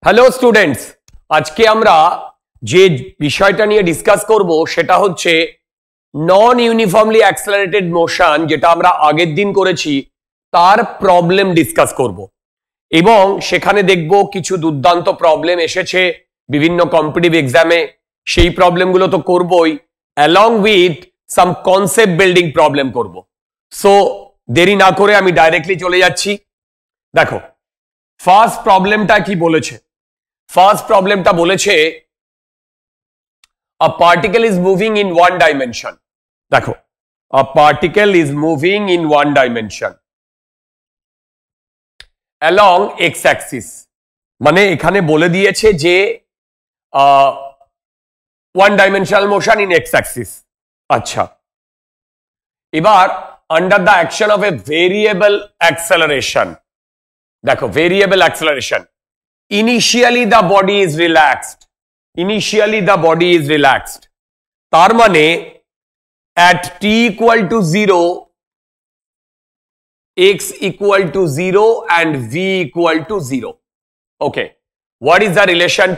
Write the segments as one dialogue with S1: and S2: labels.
S1: Hello students, আজকে আমরা যে বিষয়টা নিয়ে ডিসকাস করব সেটা হচ্ছে নন ইউনিফর্মলি অ্যাক্সেলারেটেড মোশন, যেটা আমরা আগের দিন করেছি তার প্রবলেম ডিসকাস করব এবং সেখানে দেখব কিছু দুর্দান্ত প্রবলেম এসেছে বিভিন্ন কম্পিটিটিভ এক্সামে। সেই প্রবলেমগুলো তো করবই, along with some concept building problem করব। সো দেরি না করে আমি ডাইরেক্টলি চলে যাচ্ছি। দেখো ফার্স্ট প্রবলেমটা কি বলেছে। ফার্স্ট প্রবলেমটা বলেছে a particle is moving in one dimension. দেখো a particle is moving in one dimension along x axis, মানে এখানে বলে দিয়েছে যে one dimensional motion in x axis। আচ্ছা, এবার under the action of a variable acceleration, দেখো variable acceleration, initially the body is relaxed, initially the body is relaxed, তার মানে at t equal to 0, x equal to 0 and v equal to 0. Okay, what is the relation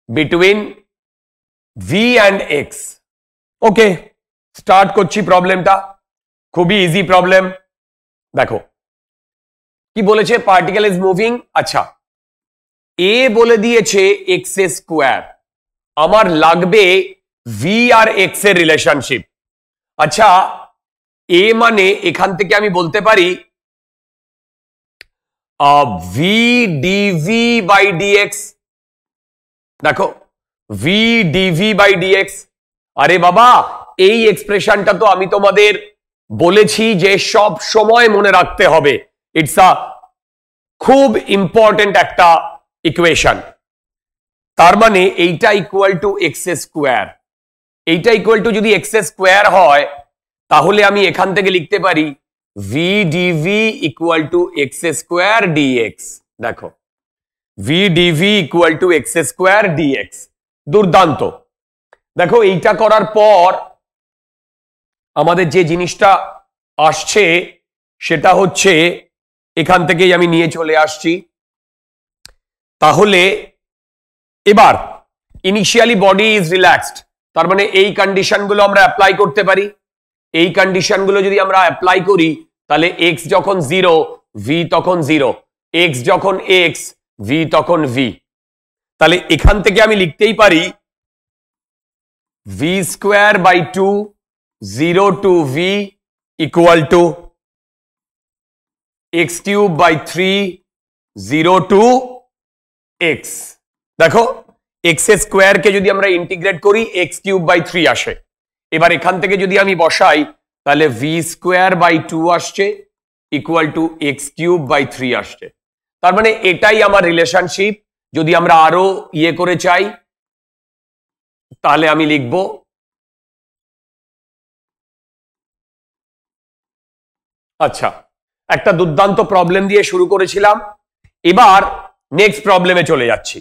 S1: between v and x? Okay, start করছি প্রবলেমটা, খুবই easy problem. দেখো কি বলেছে, particle is moving. আচ্ছা, এ বলে দিয়েছে এক্স স্কোয়ার, আমার লাগবে ভি আর এক্স এর রিলেশনশিপ। আচ্ছা, এ মানে এখান থেকে আমি বলতে পারি ভি ডিভি বাই ডিএক্স। দেখো ভি ডিভি বাই ডিএক্স, আরে বাবা এই এক্সপ্রেশনটা তো আমি তোমাদের বলেছি যে সব সময় মনে রাখতে হবে, ইটস আ খুব ইম্পর্টেন্ট একটা ইকুয়েশন। তার মানে এইটা ইকুয়াল টু এক্স স্কোয়ার, এইটা ইকুয়াল টু যদি এক্স স্কোয়ার হয় তাহলে আমি এখান থেকে লিখতে পারি v dv equal to x square dx. দেখো v dv equal to x square dx, দুর্দান্ত। দেখো এইটা করার পর আমাদের যে জিনিসটা আসছে সেটা হচ্ছে, এখান থেকেই আমি নিয়ে চলে আসছি। তাহলে এবার ইনিশিয়ালি বডি ইজ রিল্যাক্সড, তার মানে এই কন্ডিশনগুলো আমরা অ্যাপ্লাই করতে পারি। এই কন্ডিশনগুলো যদি আমরা অ্যাপ্লাই করি তাহলে এক্স যখন 0 ভি তখন 0, এক্স যখন এক্স ভি তখন ভি। তাহলে এখান থেকে আমি লিখতেই পারি V square by 2 0 to V equal to x cube by 3 0 to x। দেখো x স্কোয়ার কে যদি আমরা ইন্টিগ্রেট করি x কিউব বাই 3 আসে। এবার এখান থেকে যদি আমি বসাই তাহলে v স্কোয়ার বাই 2 আসছে equal to x cube by 3 আসছে। তার মানে এটাই আমার রিলেশনশিপ। যদি আমরা আরো ইয়ে করে চাই তাহলে আমি লিখব আচ্ছা, একটা দুর্দান্ত প্রবলেম দিয়ে শুরু করেছিলাম, এবার নেক্সট প্রবলেমে চলে যাচ্ছি।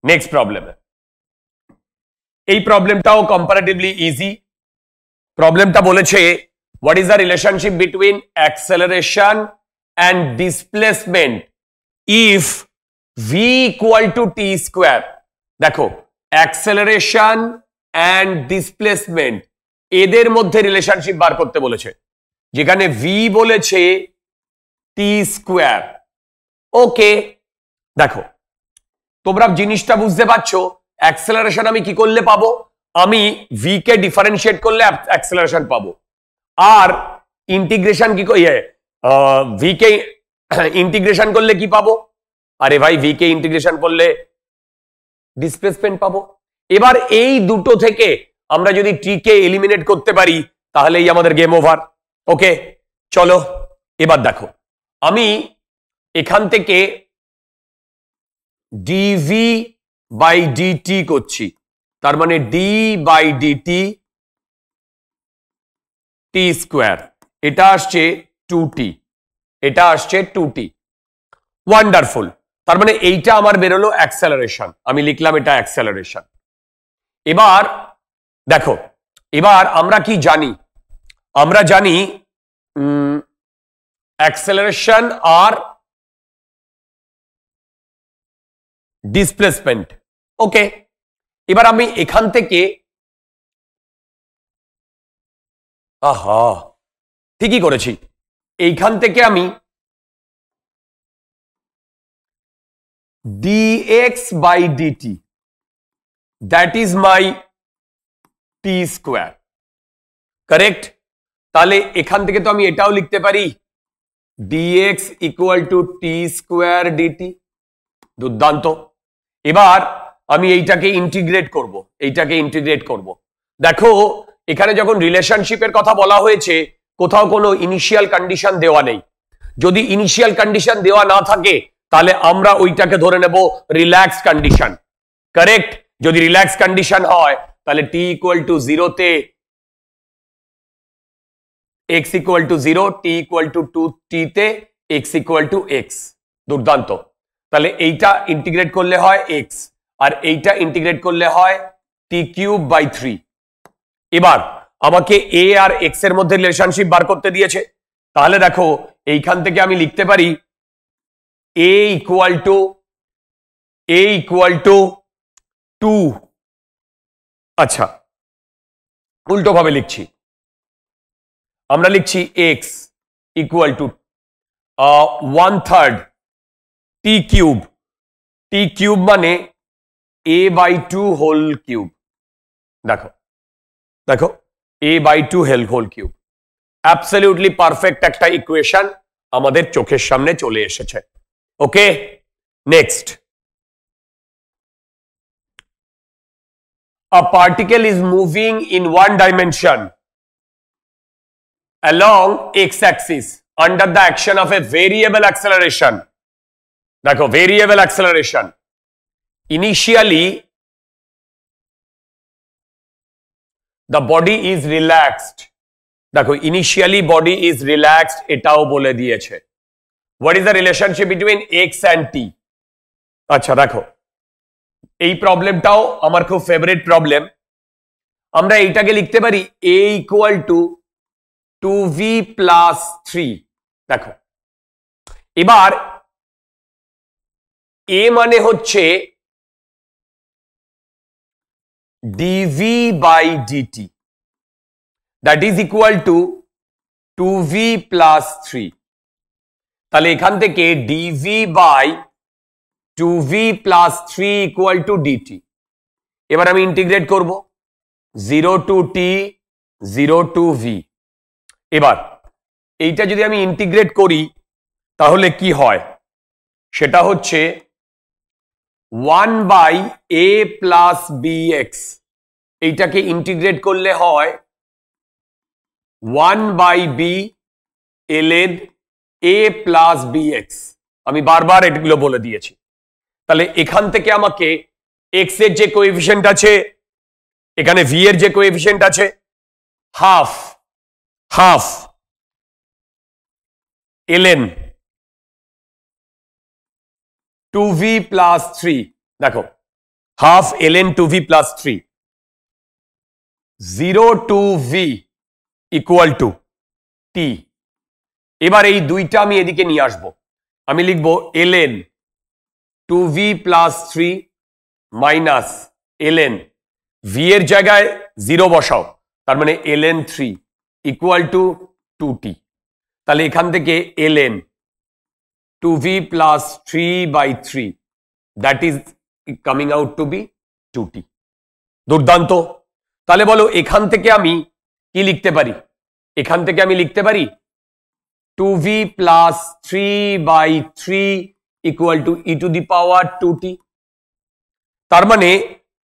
S1: নেক্সট প্রবলেমে, এই প্রবলেমটাও কম্পারেটিভলি ইজি। প্রবলেমটা বলেছে what is the relationship between acceleration and displacement if V equal two T square. দেখো অ্যাক্সেলারেশন অ্যান্ড ডিসপ্লেসমেন্ট এদের মধ্যে রিলেশনশিপ বার করতে বলেছে, যেখানে ভি বলেছে টি স্কোয়ার। ওকে, দেখো তোমরা জিনিসটা বুঝতে পারছো, অ্যাক্সেলারেশন আমি কি করলে পাবো, আমি ভি কে ডিফারেন্সিয়েট করলে অ্যাক্সেলারেশন পাবো। আর ইন্টিগ্রেশন কি ভি কে ইন্টিগ্রেশন করলে কি পাবো, আরে ভাই ভি কে ইন্টিগ্রেশন করলে ডিসপ্লেসমেন্ট পাবো। এবার এই দুটো থেকে আমরা যদি টি কে এলিমিনেট করতে পারি তাহলেই আমাদের গেম ওভার। ওকে চলো এবার দেখো, আমি এখান থেকে ডিভি বাই ডিটি করছি, তার মানে d by dt t square, এটা আসছে 2t, এটা আসছে 2t। ওয়ান্ডারফুল, তার মানে এইটা আমার বেরোলো অ্যাক্সেলারেশন, আমি লিখলাম এটা অ্যাক্সেলারেশন। এবার দেখো, এবার আমরা কি জানি, আমরা জানি acceleration আর ডিসপ্লেসমেন্ট। ওকে, এবার আমি এখান থেকে আহা ঠিকই করেছি, এইখান থেকে আমি dx by dt, that is my t square, correct? তাহলে এখান থেকে তো আমি এটাও লিখতে পারি dx equal to t square dt। দুর্দান্ত। এবার আমি এইটাকে ইন্টিগ্রেট করব, এইটাকে ইন্টিগ্রেট করব। দেখো এখানে যখন রিলেশনশিপের কথা বলা হয়েছে কোথাও কোনো ইনিশিয়াল কন্ডিশন দেওয়া নেই। যদি ইনিশিয়াল কন্ডিশন দেওয়া না থাকে তাহলে আমরা ওইটাকে ধরে নেব রিল্যাক্স কন্ডিশন, কারেক্ট? যদি রিল্যাক্স কন্ডিশন হয় তাহলে t ইকুয়াল টু 0 তে x equal two 0, t equal two 2t তে x ইকুয়াল টু x। দুর্দান্ত। তাহলে এইটা ইন্টিগ্রেট করলে হয় x আর এইটা ইন্টিগ্রেট করলে হয় t কিউব বাই 3। এবার আমাকে a আর x এর মধ্যে রিলেশনশিপ বার করতে দিয়েছে, তাহলে দেখো এইখান থেকে আমি লিখতে পারি a ইকুয়াল টু 2। আচ্ছা, উল্টো ভাবে লিখছি, আমরা লিখছি x ইকুয়াল টু 1/3 t কিউব। t কিউব মানে a বাই 2 হোল কিউব। দেখো দেখো a by 2 whole cube. Absolutely perfect একটা ইকুয়েশন আমাদের চোখের সামনে চলে এসেছে। Okay, next. A particle is moving in one dimension along x-axis under the action of a variable acceleration. দেখো variable acceleration. Initially, the body is relaxed. দেখো initially body is relaxed, এটাও বলে দিয়েছে। What is the relationship between x and t? আচ্ছা দেখো, এই প্রবলেমটাও আমার খুব ফেভারিট প্রবলেম। আমরা এইটাকে লিখতে পারি a equal to 2v plus 3। দেখো এবার a মানে হচ্ছে dv by dt, that is equal to 2v plus 3। তাহলে এখান থেকে dv by 2v plus 3 equal to dt। এবার আমি ইন্টিগ্রেট করব 0 to t 0 to v। এবার এইটা যদি আমি ইন্টিগ্রেট করি তাহলে কি হয়, সেটা হচ্ছে 1 by a plus bx। এইটাকে ইন্টিগ্রেট করলে হয় 1 by b ln a plus bx। আমি বারবার এগুলো বলে দিয়েছি। তাহলে এখান থেকে আমাকে x এর যে কোএফিশিয়েন্ট আছে, এখানে v এর যে কোএফিশিয়েন্ট আছে, হাফ ln 2v plus 3। দেখো half ln 2v plus 3, 0 to v equal to t। এবার এই দুইটা আমি এদিকে নিয়ে আসবো, আমি লিখব ln 2v plus 3 minus ln v এর জায়গায় 0 বসাও, তার মানে ln 3 ইকুয়াল টু 2t। তাহলে এখান থেকে ln 2v plus 3 by 3, that is coming out to be 2t। দুর্দান্ত। তাহলে বলো এখান থেকে আমি কি লিখতে পারি, এখান থেকে আমি লিখতে পারি 2v plus 3 by 3 equal to e to the power 2t। তার মানে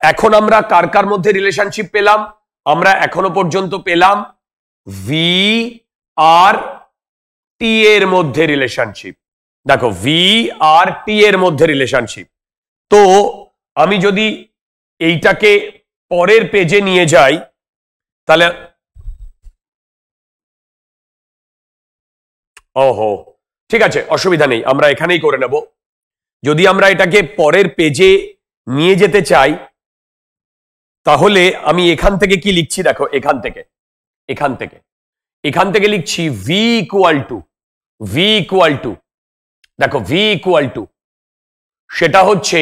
S1: এখন আমরা কার কার মধ্যে রিলেশনশিপ পেলাম, আমরা এখনো পর্যন্ত পেলাম v আর t এর মধ্যে রিলেশনশিপ। দেখো v আর t এর মধ্যে রিলেশনশিপ। তো আমি যদি এইটাকে পরের পেজে নিয়ে যাই তাহলে ওহো ঠিক আছে, অসুবিধা নেই, আমরা এখানেই করে নেব। যদি আমরা এটাকে পরের পেজে নিয়ে যেতে চাই তাহলে আমি এখান থেকে কি লিখছি, দেখো এখান থেকে লিখছি v ইকুয়াল টু দেখো v ইকুয়াল টু সেটা হচ্ছে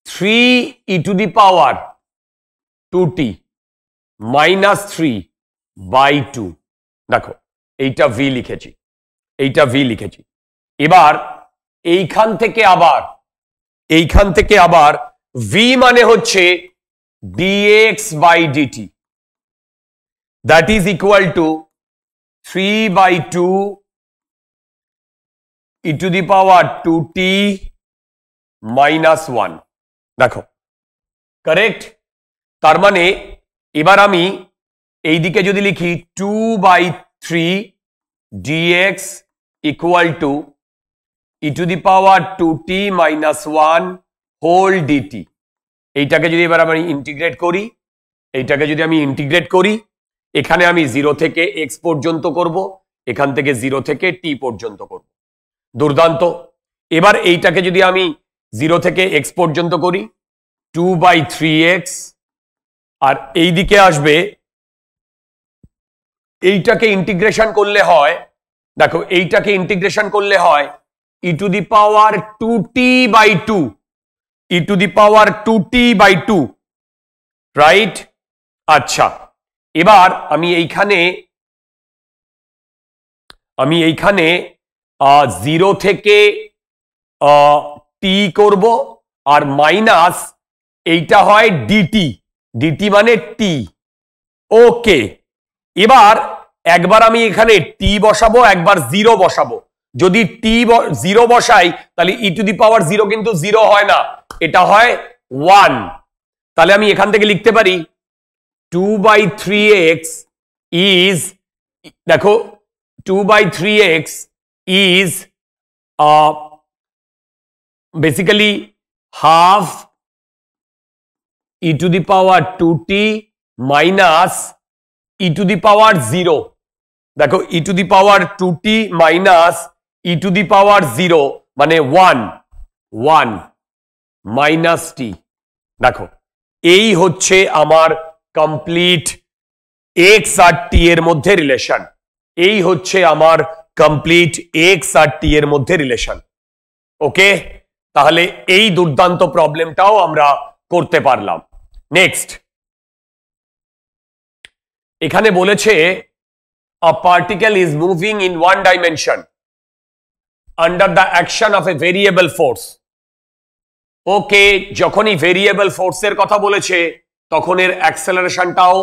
S1: 3 e to the power 2t minus 3 by 2 দেখো এইটা v লিখেছি, এইটা v লিখেছি। এবার এইখান থেকে আবার v মানে হচ্ছে dx by dt, that is equal to 3 by 2 e to the power 2t minus 1 দেখো কারেক্ট। তার মানে এবার আমি এই দিকে যদি লিখি 2 by 3 dx equal to e to the power 2t minus 1 whole dt, এইটাকে যদি এবার আমি ইন্টিগ্রেট করি, এখানে আমি 0 থেকে x পর্যন্ত করব, এখান থেকে 0 থেকে t পর্যন্ত করব। দুর্দান্ত। এবার এইটাকে যদি আমি 0 থেকে x পর্যন্ত করি 2 by 3x, আর এই দিকে আসবে, এইটাকে ইন্টিগ্রেশন করলে হয়, দেখো এইটাকে ইন্টিগ্রেশন করলে হয় e to the power 2t by 2, e to the power 2t by 2, right? আচ্ছা, এবার আমি এইখানে 0 থেকে t করব, আর মাইনাস এইটা হয় dt মানে t। ওকে, এবার একবার আমি এখানে t বসাবো, একবার 0 বসাবো। যদি t 0 বসাই তাহলে e to the power 0 কিন্তু 0 হয় না, এটা হয় 1। তাহলে আমি এখান থেকে লিখতে পারি 2 by 3x is, দেখো 2 by 3x is basically half e to the power 2t minus e to the power 0, দেখো e to the power 2t minus e to the power 0 মানে 1 minus t। দেখো এই হচ্ছে আমার কমপ্লিট x আর t এর মধ্যে relation, এই হচ্ছে আমার কমপ্লিট x আর t এর মধ্যে রিলেশন। ওকে, তাহলে এই দুর্দান্ত প্রবলেমটাও আমরা করতে পারলাম। নেক্সট, এখানে বলেছে a particle is moving in one dimension under the action of a variable force। ওকে, যখনই ভেরিয়েবল ফোর্সের কথা বলেছে তখন এর অ্যাক্সেলারেশনটাও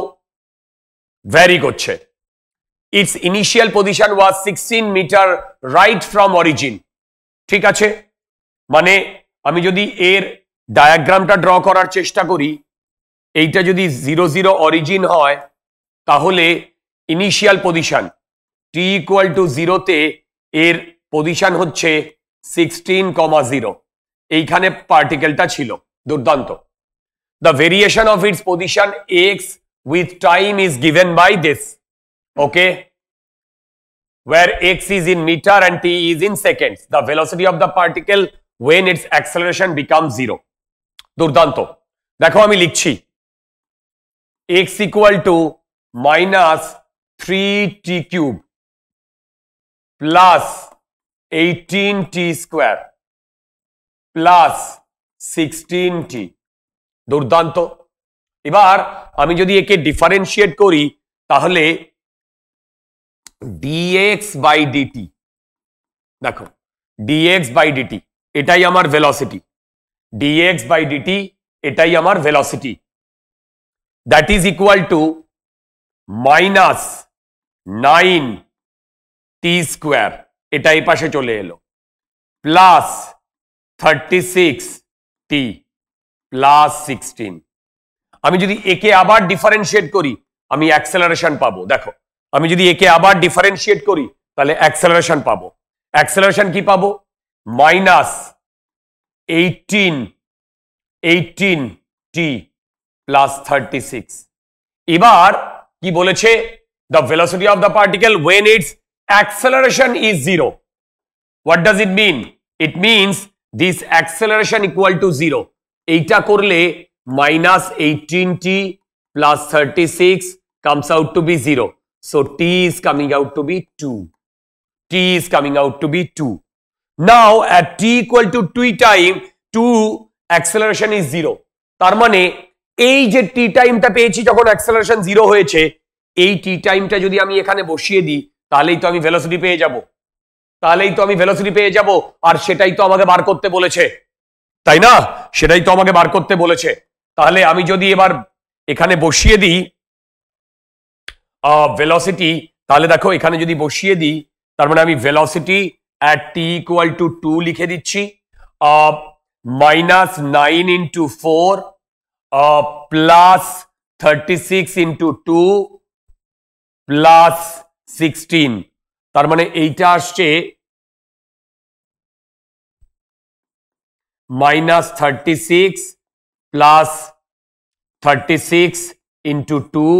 S1: ভ্যারি করছে। Its initial position was 16 metre right from origin. ঠিক আছে, মানে আমি যদি এর ডায়াগ্রামটা ড্র করার চেষ্টা করি, এইটা যদি 0 0 অরিজিন হয় তাহলে initial position t equal to 0-তে এর পজিশন হচ্ছে 16,0, এইখানে পার্টিকেলটা ছিল। দুর্দান্ত। The variation of its position x with time is given by this, okay, where x is in meter and t is in seconds, the velocity of the particle when its acceleration becomes 0। দুর্দান্ত। দেখো আমি লিখছি x equal to minus 3t cube plus 18t square plus 16t। দুর্দান্ত। এবার আমি যদি একে differentiate করি তাহলে dx by dt, দেখো dx by dt এটাই আমার ভেলোসিটি, dx by dt এটাই আমার velocity, that is equal to minus 9t square, এটা এই পাশে চলে এলো, প্লাস 36t প্লাস 16। আমি যদি একে আবার ডিফারেন্সিয়েট করি আমি অ্যাক্সেলারেশন পাবো। দেখো আমি যদি একে আবার ডিফারেন্সিয়েট করি তাহলে অ্যাক্সেলারেশন পাবো। অ্যাক্সেলারেশন কি পাবো? Minus 18t plus 36। এবার কি বলেছে? The velocity of the particle when its acceleration is 0. What does it mean? It means this acceleration equal to 0. এইটা করলে minus 18t plus 36 comes out to be 0. So t is coming out to be 2. T is coming out to be 2. Now at t equal to 2 time, 2 acceleration is 0। তার মানে এই যে টি টাইমটা পেয়েছি যখন acceleration 0 হয়েছে, এই টি টাইমটা যদি আমি এখানে বসিয়ে দিই তাহলেই তো আমি ভেলোসিটি পেয়ে যাব, আর সেটাই তো আমাকে বার করতে বলেছে, তাই না? সেটাই তো আমাকে বার করতে বলেছে। তাহলে আমি যদি এবার এখানে বসিয়ে দিই ভেলোসিটি, তাহলে দেখো এখানে যদি বসিয়ে দিই, তার মানে আমি velocity at t equal to 2 লিখে দিচ্ছি, -9 into 4 plus 36 into 2 plus 16, তার মানে এইটা আসছে -36 plus 36 into 2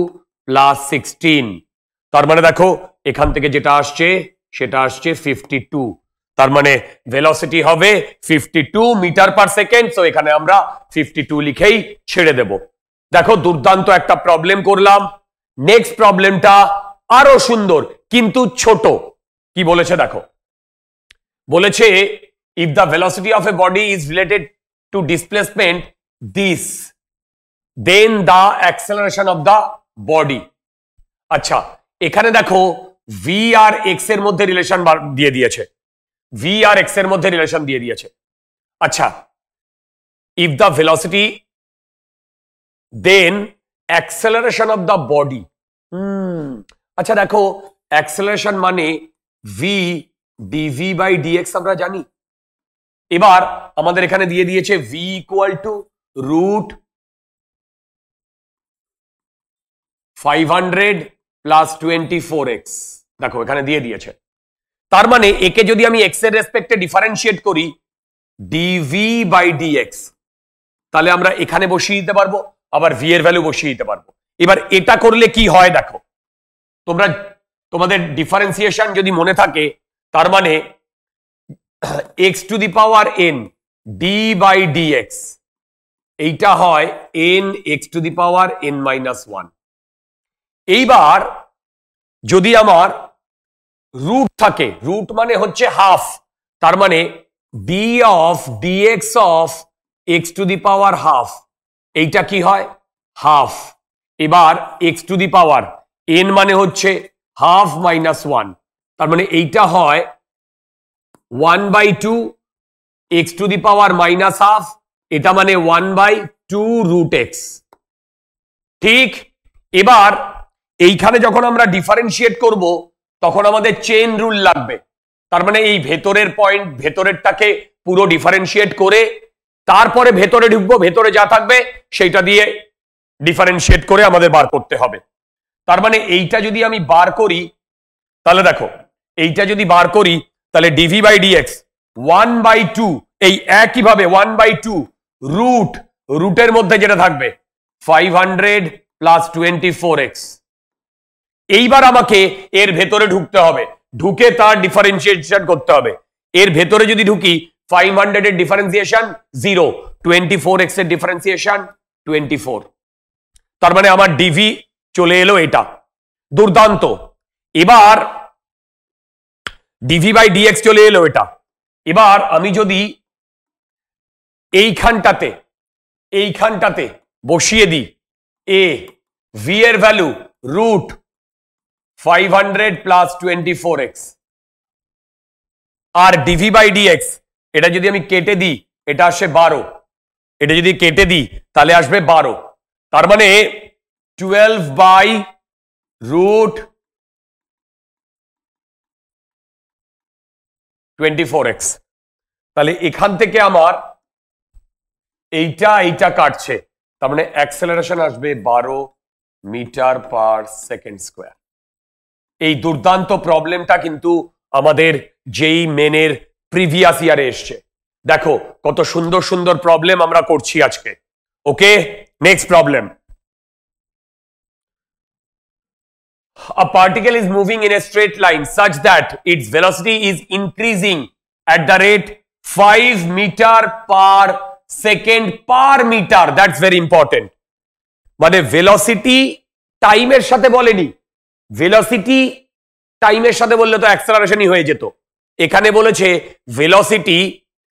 S1: plus 16, তার মানে দেখো এখান থেকে যেটা আসছে সেটা আসছে 52। তার মানে ভেলোসিটি হবে 52 মিটার পার সেকেন্ড। সো এখানে আমরা 52 লিখেই ছেড়ে দেব। দেখো দুর্দান্ত একটা প্রবলেম করলাম। নেক্সট প্রবলেমটা আরো সুন্দর কিন্তু ছোট। কি বলেছে দেখো, বলেছে if the velocity of a body is related to displacement this, then the acceleration of the body. আচ্ছা, এখানে দেখো ভি আর এক্স এর মধ্যে রিলেশন দিয়ে দিয়েছে, আচ্ছা, if the velocity then acceleration of the body. আচ্ছা দেখো, অ্যাক্সেলারেশন মানে ভি ডিভি বাই ডিএক্স আমরা জানি। এবার আমাদের এখানে দিয়ে দিয়েছে V equal to root 500 plus 24x। দেখো এখানে দিয়ে দিয়েছে, তার মানে একে যদি আমি এক্স এর রেসপেক্টে ডিফারেন্সিয়েট করি ডিভি বাই ডিএক্স, তাহলে আমরা এখানে বসিয়ে দিতে পারবো, আবার ভি এর ভ্যালু বসিয়ে দিতে পারবো। এবার এটা করলে কি হয় দেখো, তোমাদের ডিফারেন্সিয়েশন যদি মনে থাকে, তার মানে x to the power n d by dx, এইটা হয় n x to the power n minus 1। এইবার যদি আমার রুট থাকে, রুট মানে হচ্ছে হাফ, তার মানে d of dx of x to the power half, এইটা কি হয় হাফ। এবার x to the power n মানে হচ্ছে হাফ মাইনাস 1, তার মানে এইটা হয় 1/2 x to the power minus half, এটা মানে 1/2 রুট এক্স। ঠিক, এবার এইখানে যখন আমরা ডিফারেন্সিয়েট করব তখন আমাদের চেইন রুল লাগবে। তার মানে এই ভেতরের পয়েন্ট, ভেতরেরটাকে পুরো ডিফারেন্সিয়েট করে তারপরে ভেতরে ঢুকবো, ভেতরে যা থাকবে সেইটা দিয়ে ডিফারেন্সিয়েট করে আমাদের বার করতে হবে। তার মানে এইটা যদি আমি বার করি, তাহলে দেখো এইটা যদি বার করি তাহলে ডিভি বাই ডিএক্স 1/2, এই একইভাবে 1/2 রুটের মধ্যে যেটা থাকবে 500 প্লাস 24x। এইবার আমাকে এর ভেতরে ঢুকতে হবে, ঢুকে তার ডিফারেন্সিয়েশন করতে হবে। এর ভেতরে যদি ঢুকি 500 এর ডিফারেন্সিয়েশন 0, 24x এর ডিফারেন্সিয়েশন 24, তার মানে আমার ডিভি চলে এলো এটা। দুর্দান্ত। এবার ডিভি বাই ডিএক্স চলে এলো এটা। এবার আমি যদি এইখানটাতে বসিয়ে দিই এ ভি এর ভ্যালু রুট 500 প্লাস 24x, আর ডিভি বাই ডিএক্স এটা যদি আমি কেটে দিই এটা আসে 12, এটা যদি কেটে দিই তাহলে আসবে 12, তার মানে 12 বাই রুট 24x। তাহলে এখান থেকে আমার এইটা কাটছে, তার মানে অ্যাক্সেলারেশন আসবে 12 মিটার পার সেকেন্ড স্কোয়ার। এই দুর্দান্ত প্রবলেমটা কিন্তু আমাদের যেই মেনের প্রিভিয়াস ইয়ারে এসছে। দেখো কত সুন্দর সুন্দর প্রবলেম আমরা করছি আজকে। Okay, next problem. A particle is moving in a straight line such that its velocity is increasing at the rate 5 meter per second per meter. That's very important. মানে ভেলোসিটি টাইমের সাথে বলেনি, ভেলোসিটি টাইমের সাথে বললে তো অ্যাক্সেলারেশনই হয়ে যেত। এখানে বলেছে ভেলোসিটি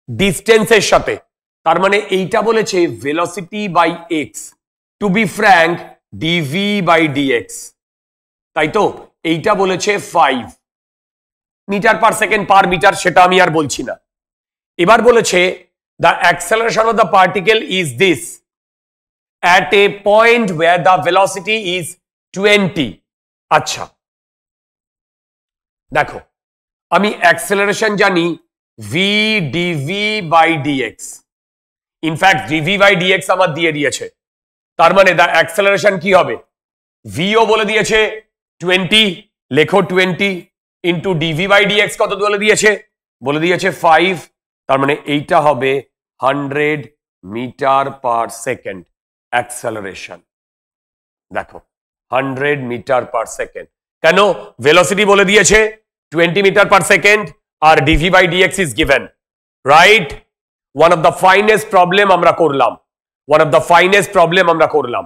S1: ডিস্টেন্সের সাথে, তার মানে এইটা বলেছে velocity by x, to be frank dv by dx, তাই তো? এইটা বলেছে 5 metre per second per metre, সেটা আমি আর বলছি না। এবার বলেছে the acceleration of the particle is this at a point where the velocity is 20। আচ্ছা দেখো, আমি অ্যাক্সেলারেশন জানি V dv by dx, in fact dv by dx আমার দিয়ে দিয়েছে, তার মানে দ্য অ্যাক্সেলারেশন কি হবে? ভিও বলে দিয়েছে 20, লেখো 20 ইন্টু ডিভি বাই ডিএক্স কত বলে দিয়েছে? বলে দিয়েছে 5, তার মানে এইটা হবে 100 মিটার পার সেকেন্ড অ্যাক্সেলারেশন। দেখো 100 মিটার পার সেকেন্ড, কেন? ভেলোসিটি বলে দিয়েছে 20 মিটার পার সেকেন্ড আর dv by dx is given, right? One of the finest problem আমরা করলাম, one of the finest problem আমরা করলাম।